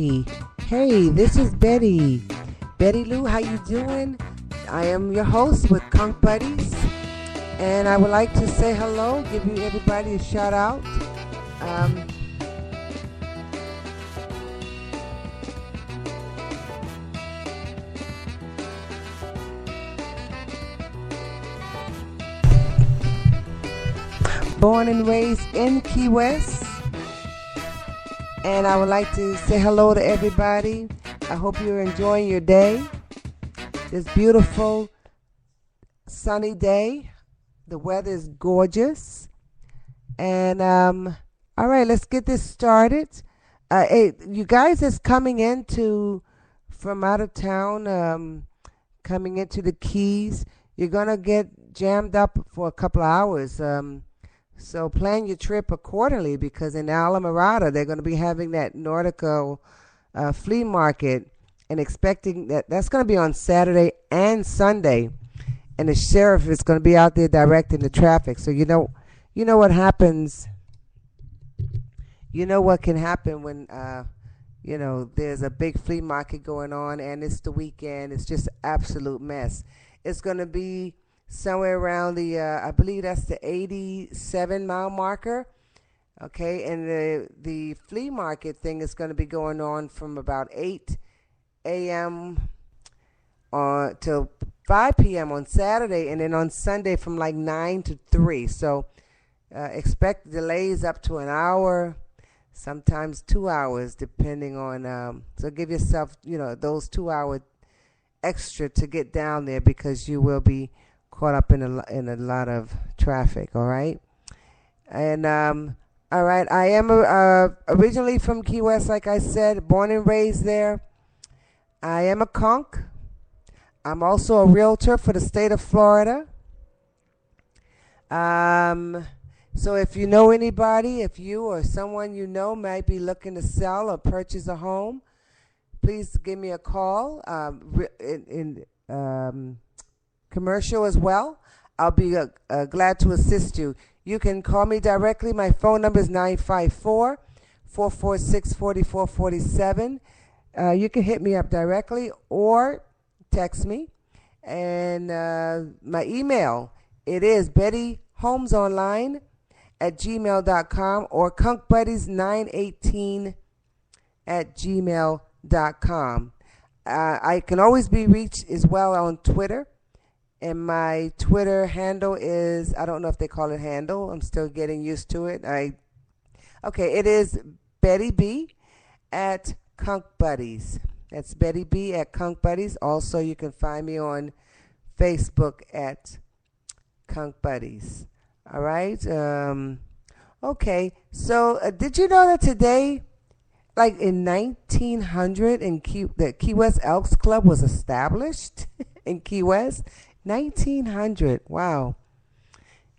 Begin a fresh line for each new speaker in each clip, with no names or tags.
Betty. Hey, this is Betty. Betty Lou, how you doing? I am your host with Conch Buddies, and I would like to say hello, give you everybody a shout out. Born and raised in Key West, and I would like to say hello to everybody. I hope you're enjoying your day. This beautiful sunny day. The weather is gorgeous. And all right, let's get this started. Hey, you guys that's coming into from out of town, coming into the Keys, you're gonna get jammed up for a couple of hours. So plan your trip accordingly, because in Alamorada they're going to be having that Nautical flea market, and expecting that's going to be on Saturday and Sunday, and the sheriff is going to be out there directing the traffic. So you know what happens. You know what can happen when there's a big flea market going on and it's the weekend. It's just absolute mess. It's going to be somewhere around the, I believe that's the 87-mile marker, okay? And the flea market thing is going to be going on from about 8 a.m. Till 5 p.m. on Saturday, and then on Sunday from like 9 to 3. So expect delays up to an hour, sometimes 2 hours, depending on, so give yourself, those 2 hours extra to get down there, because you will be caught up in a lot of traffic. All right, and all right, I am originally from Key West, like I said, born and raised there. I am a conch. I'm also a realtor for the state of Florida. So if you know anybody, if you or someone you know might be looking to sell or purchase a home, please give me a call. Commercial as well. I'll be glad to assist you. You can call me directly. My phone number is 954-446-4447. You can hit me up directly or text me. And my email, it is bettyhomesonline@gmail.com or conchbuddies918@gmail.com. I can always be reached as well on Twitter. And my Twitter handle is, I don't know if they call it handle. I'm still getting used to it. It is Betty B at Conch Buddies. That's Betty B at Conch Buddies. Also, you can find me on Facebook at Conch Buddies. All right. Okay. So, did you know that today, like in 1900, the Key West Elks Club was established in Key West? 1900. Wow.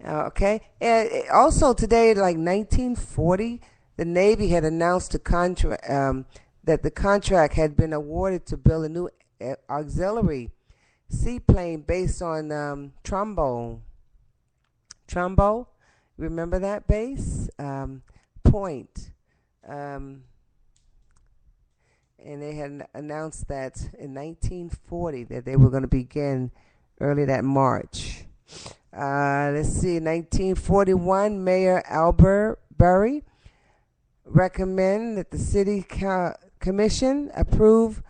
Okay. And also today, like 1940, the Navy had announced that the contract had been awarded to build a new auxiliary seaplane based on Trumbo. Remember that base? Point. And they had announced that in 1940 that they were going to begin early that March. Let's see, 1941, Mayor Albert Berry recommend that the city commission approve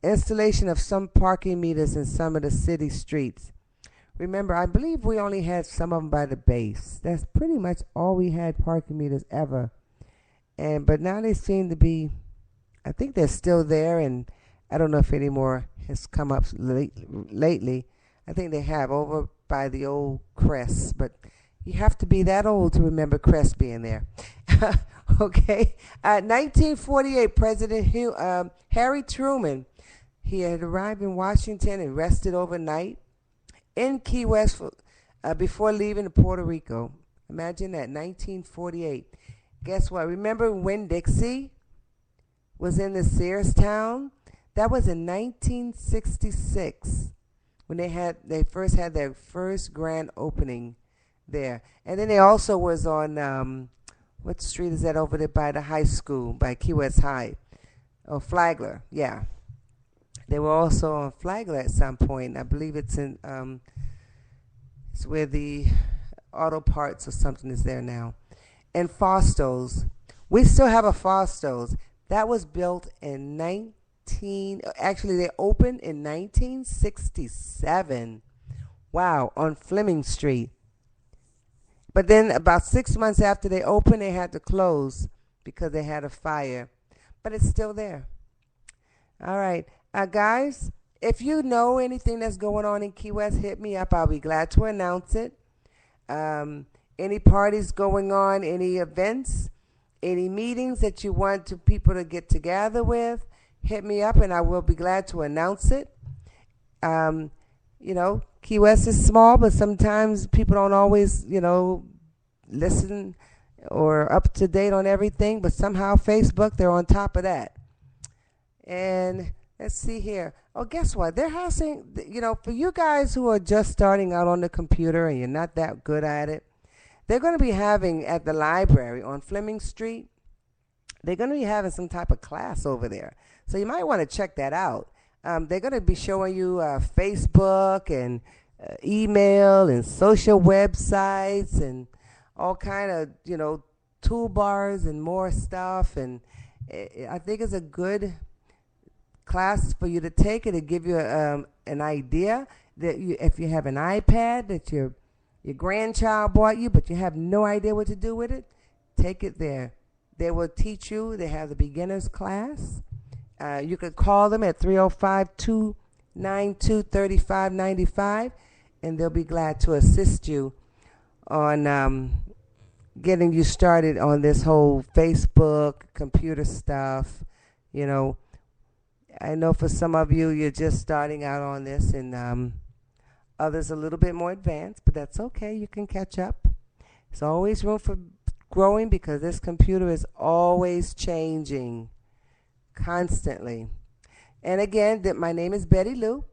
installation of some parking meters in some of the city streets. Remember, I believe we only had some of them by the base. That's pretty much all we had parking meters ever. But now they seem to be, I think they're still there, and I don't know if any more has come up lately. I think they have over by the old Crest, but you have to be that old to remember Crest being there. Okay. 1948, President Harry Truman, he had arrived in Washington and rested overnight in Key West before leaving to Puerto Rico. Imagine that, 1948. Guess what? Remember Winn-Dixie was in the Sears town? That was in 1966 when they first had their first grand opening there. And then they also was on what street is that over there by the high school, by Key West High? Oh, Flagler, yeah. They were also on Flagler at some point. I believe it's it's where the auto parts or something is there now. And Fausto's. We still have a Fausto's. That was built in actually they opened in 1967. Wow, on Fleming Street. But then about 6 months after they opened, they had to close because they had a fire. But it's still there. All right. Guys, if you know anything that's going on in Key West, hit me up. I'll be glad to announce it. Any parties going on, any events, any meetings that you want people to get together with, hit me up and I will be glad to announce it. Key West is small, but sometimes people don't always, listen or up to date on everything. But somehow Facebook, they're on top of that. And let's see here. Oh, guess what? They're having, for you guys who are just starting out on the computer and you're not that good at it, they're going to be having at the library on Fleming Street, they're going to be having some type of class over there. So you might want to check that out. They're going to be showing you Facebook and email and social websites and all kind of, toolbars and more stuff. And I think it's a good class for you to take it to give you an idea that if you have an iPad that your grandchild bought you, but you have no idea what to do with it, take it there. They will teach you. They have the beginner's class. You could call them at 305-292-3595, and they'll be glad to assist you on getting you started on this whole Facebook, computer stuff. I know for some of you, you're just starting out on this, and others a little bit more advanced, but that's okay. You can catch up. There's always room for growing because this computer is always changing constantly. And again, my name is Betty Lou.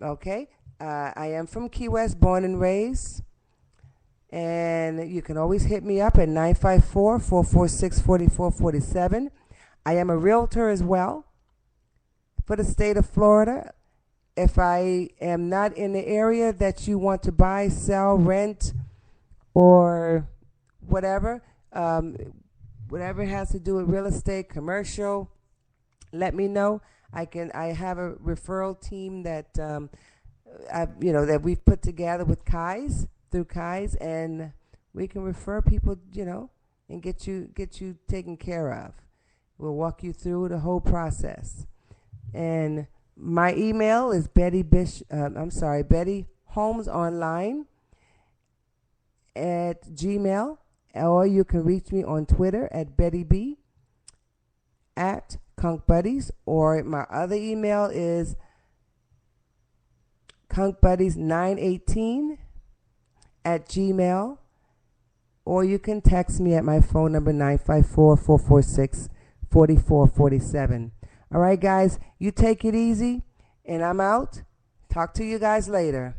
Okay. I am from Key West, born and raised. And you can always hit me up at 954-446-4447. I am a realtor as well for the state of Florida. If I am not in the area that you want to buy, sell, rent, or whatever, whatever has to do with real estate, commercial, let me know. I have a referral team that that we've put together with through Kai's, and we can refer people, and get you taken care of. We'll walk you through the whole process. And my email is Betty Holmes Online at Gmail, or you can reach me on Twitter at Betty B at Conch Buddies, or my other email is conchbuddies918 at Gmail, or you can text me at my phone number 954-446-4447. All right, guys, you take it easy, and I'm out. Talk to you guys later.